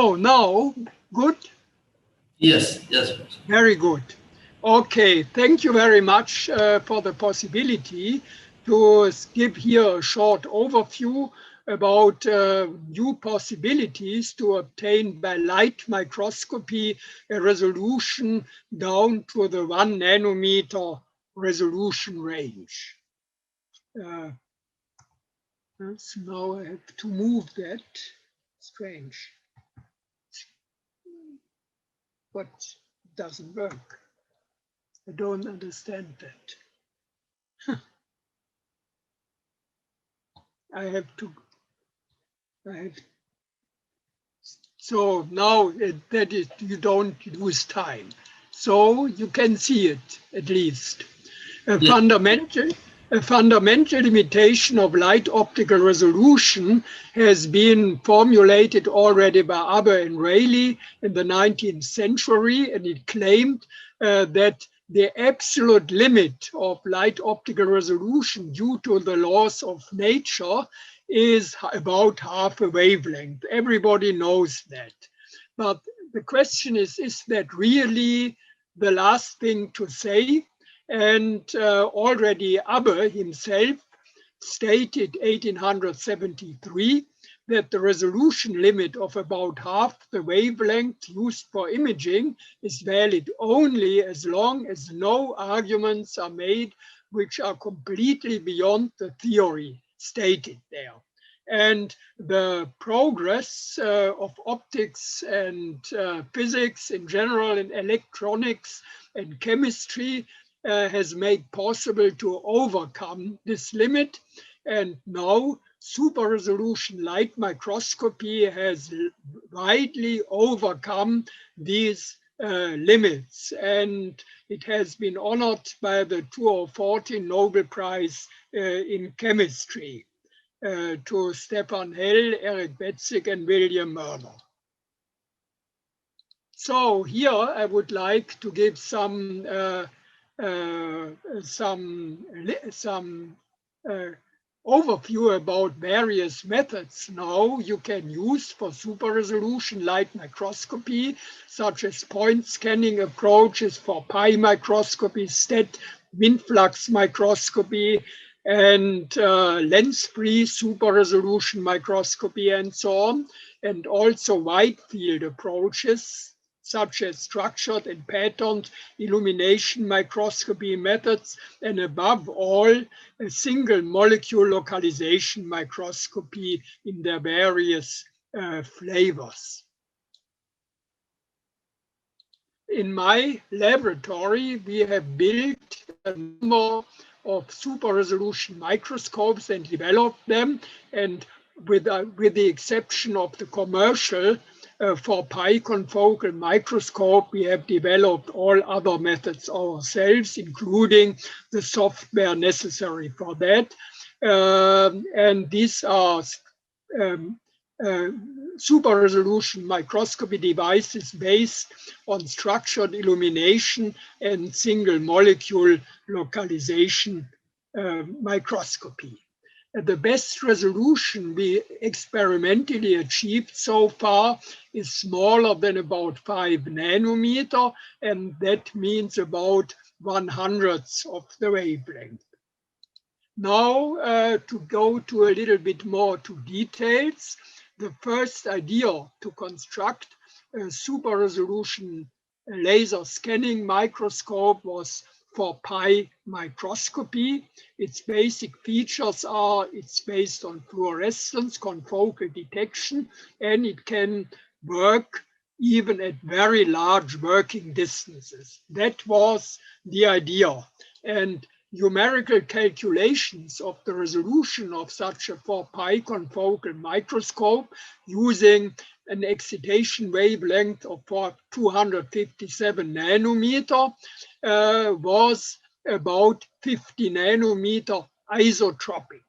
So now, good? Yes, yes. Very good. Okay, thank you very much for the possibility to give here a short overview about new possibilities to obtain by light microscopy a resolution down to the 1 nanometer resolution range. So now I have to move that. Strange. But it doesn't work. I don't understand that. I have, so now that is, you don't lose time. So you can see it at least. A Yes. fundamental limitation of light optical resolution has been formulated already by Aber and Rayleigh in the 19th century, and it claimed that the absolute limit of light optical resolution due to the laws of nature is about half a wavelength. Everybody knows that. But the question is that really the last thing to say? And already Aber himself stated 1873 that the resolution limit of about half the wavelength used for imaging is valid only as long as no arguments are made which are completely beyond the theory stated there. And the progress of optics and physics in general, and electronics and chemistry has made possible to overcome this limit. And now super resolution light microscopy has widely overcome these limits, and it has been honored by the 2014 Nobel Prize in Chemistry to Stefan Hell, Eric Betzig, and William Murner. So here I would like to give some overview about various methods now you can use for super resolution light microscopy, such as point scanning approaches for pi microscopy, STED, wind flux microscopy, and lens-free super resolution microscopy, and so on, and also wide field approaches such as structured and patterned illumination microscopy methods, and above all, a single molecule localization microscopy in their various flavors. In my laboratory, we have built a number of super resolution microscopes and developed them, and with the exception of the commercial for pi confocal microscope, we have developed all other methods ourselves, including the software necessary for that. And these are super resolution microscopy devices based on structured illumination and single molecule localization microscopy. The best resolution we experimentally achieved so far is smaller than about 5 nanometer, and that means about 1/100th of the wavelength. Now to go to a little bit more to details, the first idea to construct a super resolution laser scanning microscope was for pi microscopy. Its basic features are it's based on fluorescence, confocal detection, and it can work even at very large working distances. That was the idea. And numerical calculations of the resolution of such a 4-pi confocal microscope using an excitation wavelength of 257 nanometer was about 50 nanometer isotropic.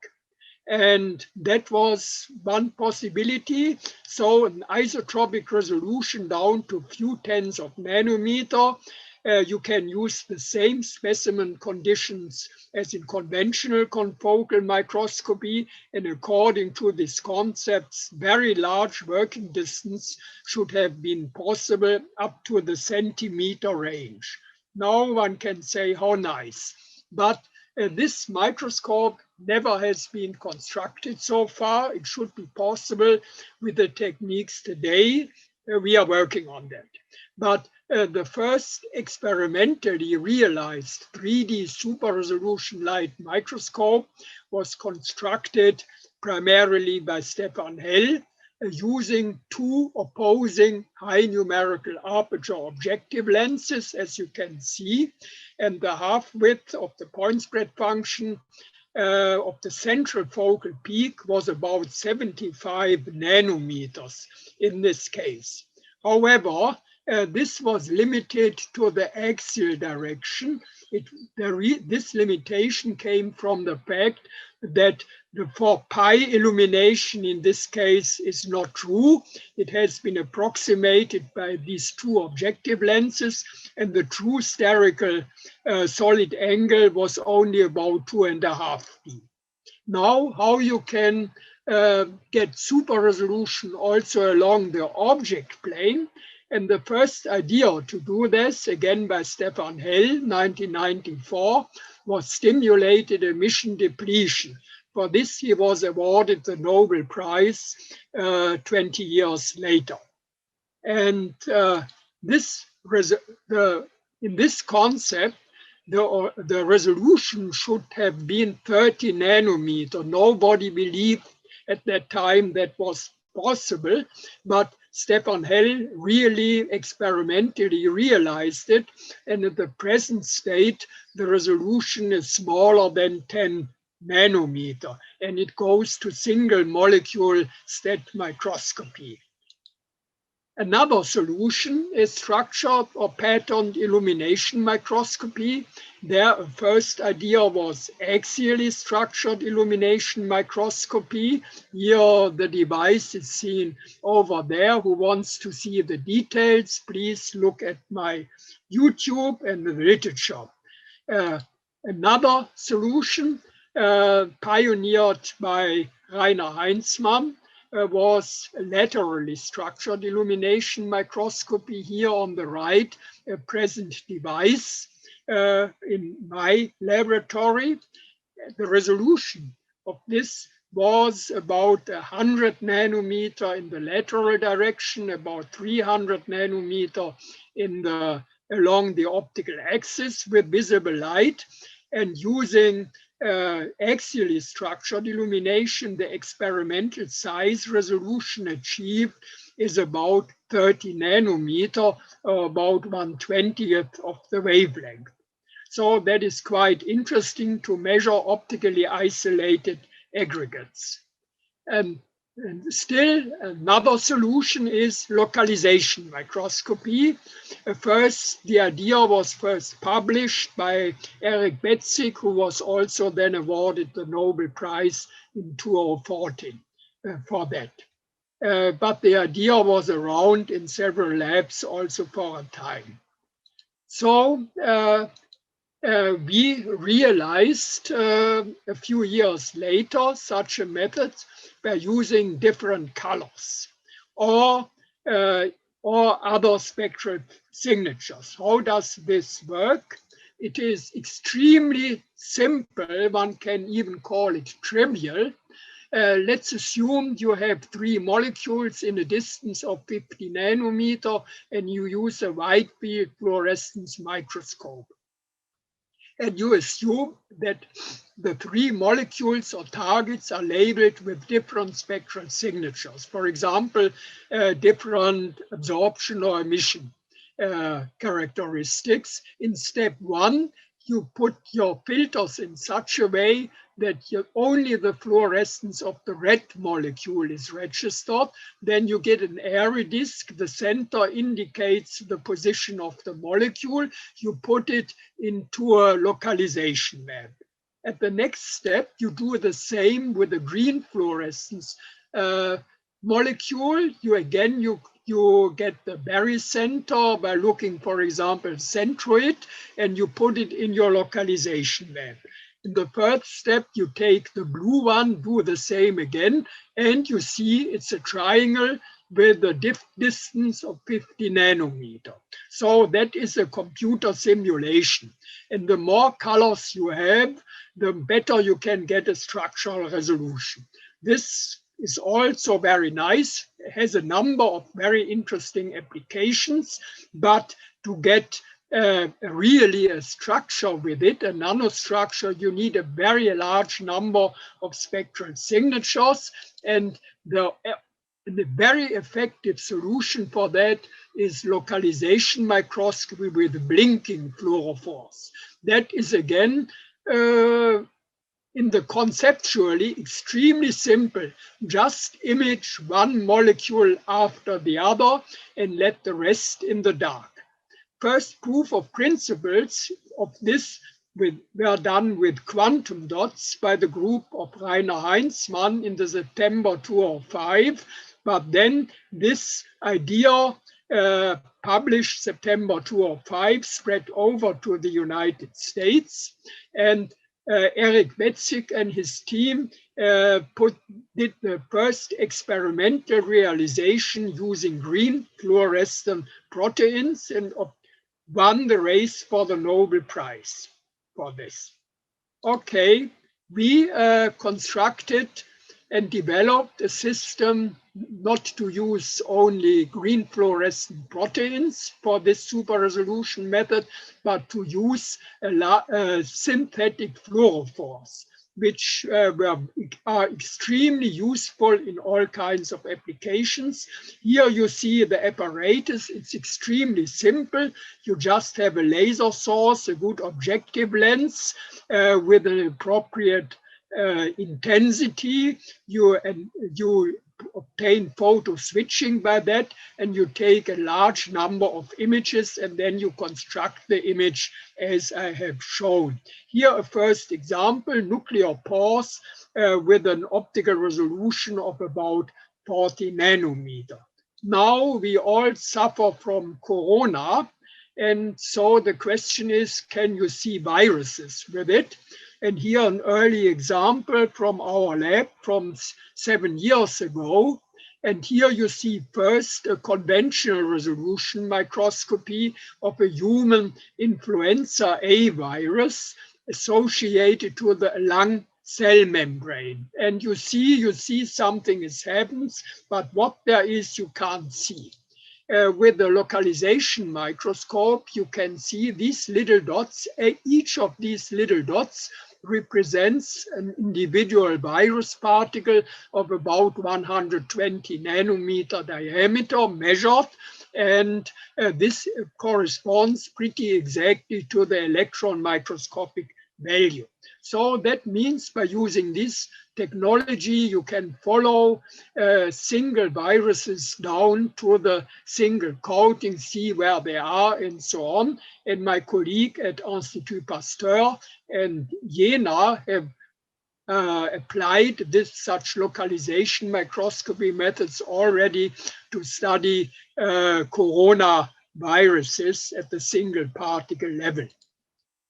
And that was one possibility. So an isotropic resolution down to a few tenths of nanometer You can use the same specimen conditions as in conventional confocal microscopy, and according to these concepts, very large working distance should have been possible up to the centimeter range. Now one can say, how nice. But this microscope never has been constructed so far. It should be possible with the techniques today. We are working on that. But the first experimentally realized 3D super resolution light microscope was constructed primarily by Stefan Hell using two opposing high numerical aperture objective lenses, as you can see, and the half width of the point spread function of the central focal peak was about 75 nanometers in this case. However, this was limited to the axial direction. This limitation came from the fact that the for pi illumination in this case is not true. It has been approximated by these two objective lenses, and the true spherical solid angle was only about 2.5 D. Now, how you can get super resolution also along the object plane? And the first idea to do this, again by Stefan Hell, 1994, was stimulated emission depletion. For this, he was awarded the Nobel Prize 20 years later. And in this concept, the resolution should have been 30 nanometer. Nobody believed at that time that was possible, but Stefan Hell really experimentally realized it. And at the present state, the resolution is smaller than 10 nanometer, and it goes to single molecule stat microscopy. Another solution is structured or patterned illumination microscopy. Their first idea was axially structured illumination microscopy. Here the device is seen over there. Who wants to see the details, please look at my YouTube and the literature. Another solution pioneered by Rainer Heinzmann was laterally structured illumination microscopy. Here on the right, a present device in my laboratory. The resolution of this was about 100 nanometer in the lateral direction, about 300 nanometer along the optical axis with visible light, and using axially structured illumination, the experimental size resolution achieved is about 30 nanometer, or about 1/20th of the wavelength. So that is quite interesting to measure optically isolated aggregates. And still another solution is localization microscopy. The idea was first published by Eric Betzig, who was also then awarded the Nobel Prize in 2014 for that. But the idea was around in several labs also for a time. So we realized a few years later such a method by using different colors or other spectral signatures. How does this work? It is extremely simple. One can even call it trivial. Let's assume you have 3 molecules in a distance of 50 nanometer and you use a wide field fluorescence microscope. And you assume that the 3 molecules or targets are labeled with different spectral signatures. For example, different absorption or emission characteristics. In step 1, you put your filters in such a way that only the fluorescence of the red molecule is registered. Then you get an airy disk. The center indicates the position of the molecule. You put it into a localization map. At the next step, you do the same with the green fluorescence molecule. You you get the barycenter by looking, for example, centroid, and you put it in your localization lab. In the first step, you take the blue one, do the same again, and you see it's a triangle with a distance of 50 nanometer. So that is a computer simulation. And the more colors you have, the better you can get a structural resolution. This is also very nice. It has a number of very interesting applications, but to get really a structure with it, a nanostructure, you need a very large number of spectral signatures. And the very effective solution for that is localization microscopy with blinking fluorophores. That is again in the conceptually extremely simple. Just image one molecule after the other and let the rest in the dark. First proof of principles of this were done with quantum dots by the group of Rainer Heinzmann in the September 2005. But then this idea published September 2005 spread over to the United States, and Eric Betzig and his team did the first experimental realization using green fluorescent proteins and won the race for the Nobel Prize for this. Okay, we constructed and developed a system not to use only green fluorescent proteins for this super resolution method, but to use synthetic fluorophores, which are extremely useful in all kinds of applications. Here you see the apparatus. It's extremely simple. You just have a laser source, a good objective lens with an appropriate intensity. You obtain photo switching by that, and you take a large number of images, and then you construct the image as I have shown. Here a first example, nuclear pores with an optical resolution of about 40 nanometer. Now we all suffer from corona, and so the question is, can you see viruses with it? And here an early example from our lab from 7 years ago. And here you see first a conventional resolution microscopy of a human influenza A virus associated to the lung cell membrane. And you see something happens, but what there is you can't see. With the localization microscope, you can see these little dots. Each of these little dots represents an individual virus particle of about 120 nanometer diameter measured, and this corresponds pretty exactly to the electron microscopic value. So that means by using this technology, you can follow single viruses down to the single coating, see where they are, and so on. And my colleague at Institut Pasteur and Jena have applied such localization microscopy methods already to study coronaviruses at the single particle level.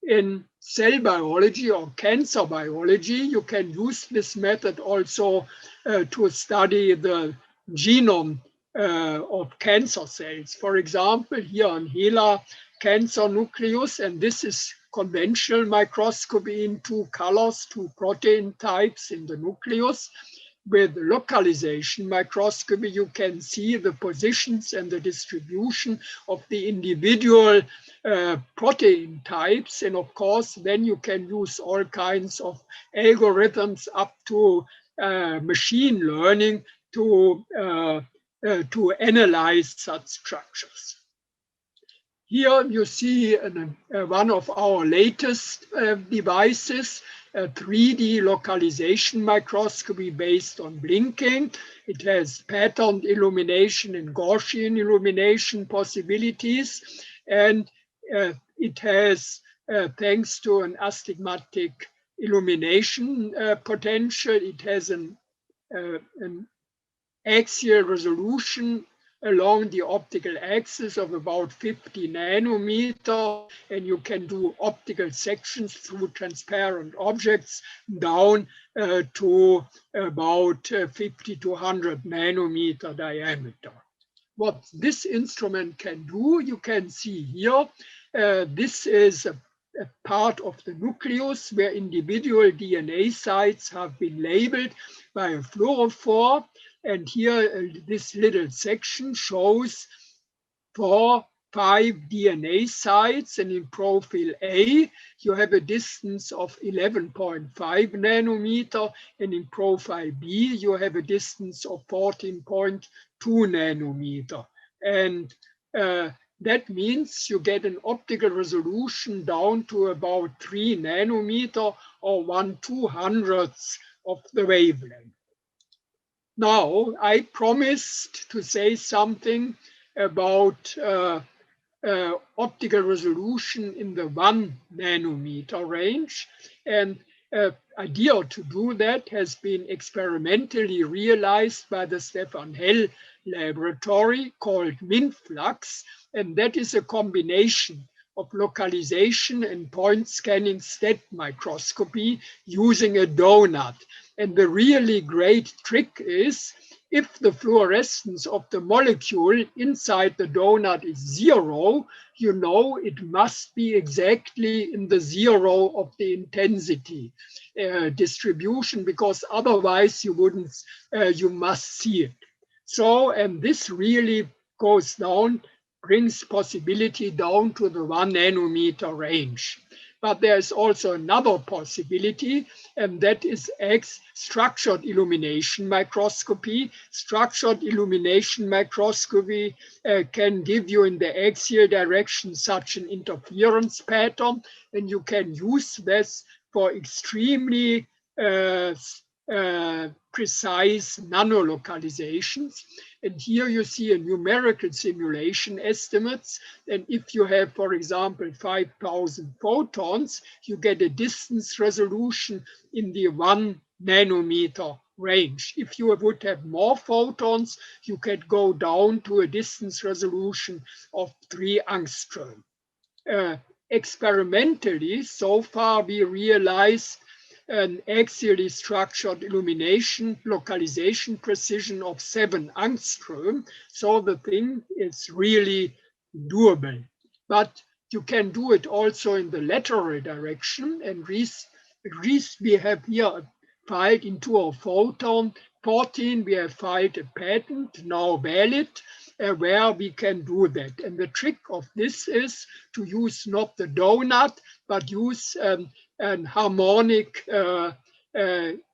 In cell biology or cancer biology, you can use this method also to study the genome of cancer cells. For example, here on HeLa cancer nucleus, and this is conventional microscopy in two colors, two protein types in the nucleus. With localization microscopy, you can see the positions and the distribution of the individual protein types. And of course, then you can use all kinds of algorithms up to machine learning to analyze such structures. Here you see one of our latest devices, a 3D localization microscopy based on blinking. It has patterned illumination and Gaussian illumination possibilities. And it has, thanks to an astigmatic illumination potential, it has an axial resolution along the optical axis of about 50 nanometer, and you can do optical sections through transparent objects down to about 50 to 100 nanometer diameter. What this instrument can do, you can see here. This is a part of the nucleus where individual DNA sites have been labeled by a fluorophore. And here, this little section shows 5 DNA sites, and in profile A, you have a distance of 11.5 nanometer, and in profile B, you have a distance of 14.2 nanometer. And that means you get an optical resolution down to about 3 nanometer or 1/200th of the wavelength. Now, I promised to say something about optical resolution in the 1 nanometer range. And idea to do that has been experimentally realized by the Stefan Hell laboratory called MINFLUX. And that is a combination of localization and point scanning STED microscopy using a donut. And the really great trick is, if the fluorescence of the molecule inside the donut is 0, you know it must be exactly in the 0 of the intensity distribution, because otherwise you wouldn't, you must see it. So, and this really goes down, brings possibility down to the 1 nanometer range. But there's also another possibility, and that is structured illumination microscopy. Structured illumination microscopy can give you in the axial direction such an interference pattern, and you can use this for extremely precise nanolocalizations. And here you see a numerical simulation estimates. And if you have, for example, 5,000 photons, you get a distance resolution in the 1 nanometer range. If you would have more photons, you could go down to a distance resolution of 3 angstrom. Experimentally, so far we realized an axially structured illumination localization precision of 7 angstrom. So the thing is really doable. But you can do it also in the lateral direction. And we have here filed into a photon 14, we have filed a patent, now valid, where we can do that. And the trick of this is to use not the donut, but use an harmonic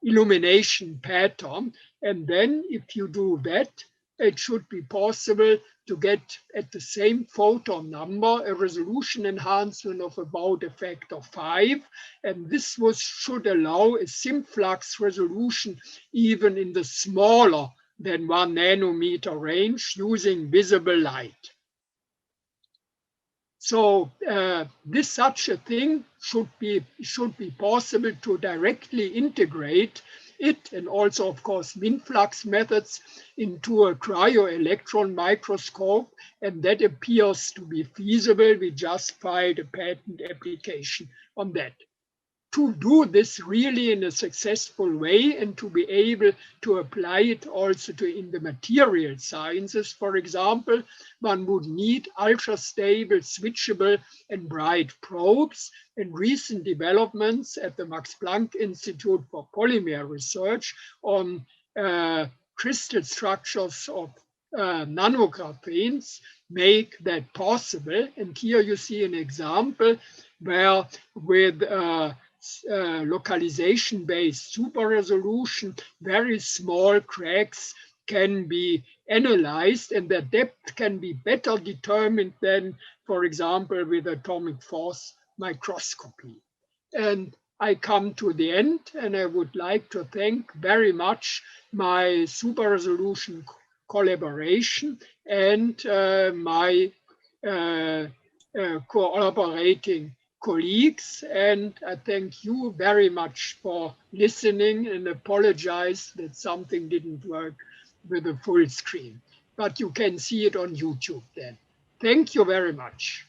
illumination pattern. And then if you do that, it should be possible to get at the same photon number a resolution enhancement of about a factor of 5. And this should allow a SimFlux resolution even in the smaller than 1 nanometer range using visible light. So such a thing should be possible to directly integrate it, and also, of course, MINFLUX methods into a cryo-electron microscope, and that appears to be feasible. We just filed a patent application on that. To do this really in a successful way and to be able to apply it also in the material sciences, for example, one would need ultra-stable, switchable, and bright probes. And recent developments at the Max Planck Institute for Polymer Research on crystal structures of nanographenes make that possible. And here you see an example where with localization-based super resolution, very small cracks can be analyzed, and their depth can be better determined than, for example, with atomic force microscopy. And I come to the end, and I would like to thank very much my super resolution collaboration and my collaborating colleagues, and I thank you very much for listening and apologize that something didn't work with a full screen. but you can see it on YouTube then. Thank you very much.